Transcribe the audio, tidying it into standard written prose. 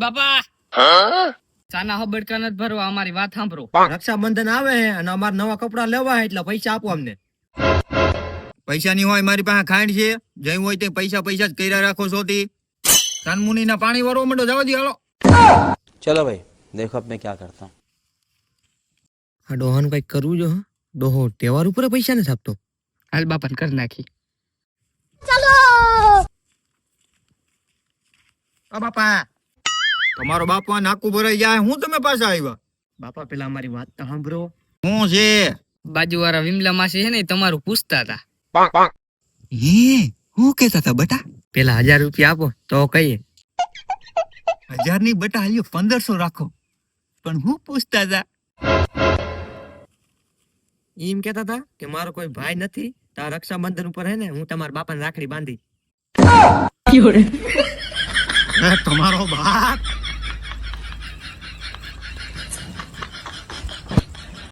બાપા ચાના હબડકા નથી ભરવા, અમારી વાત સાંભળો. રક્ષાબંધન આવે છે અને અમારે નવા કપડા લેવા છે એટલે પૈસા આપો અમને. પૈસા ની હોય મારી પાસે ખાંડ છે, જઈ હોય તે પૈસા પૈસા જ કર્યા રાખો છો તી. કાનમુની ના પાણી વાળો મંડો જવા દી હાલો. चलो भाई देखो अब मैं क्या करता हूँ. આ ડોહાનું કઈક કરવું જો. ડોહો તહેવાર ઉપર પૈસા નથી આપતો. હાલ બાપાને કરી નાખી. બાપા તમારો બાપા નાકું ભરાઈ જાય, હું તમે પાછા આવ્યા? બાપા પેલા અમારી વાત તો સાંભળો. હું છે બાજુવાળા વિમલા માસી છે ને ઈ તમારું પૂછતા હતા. હે હું કેતા હતા બટા? પેલા 1000 રૂપિયા આપો તો કહીએ. 1000 ની બટા હાલ્યો 1500 રાખો. પણ હું પૂછતા હતા એમ કેતા હતા કે મારો કોઈ ભાઈ નથી, તાર રક્ષાબંધન ઉપર હે ને હું તમારા બાપાને રાખડી બાંધી. તમારો બાપ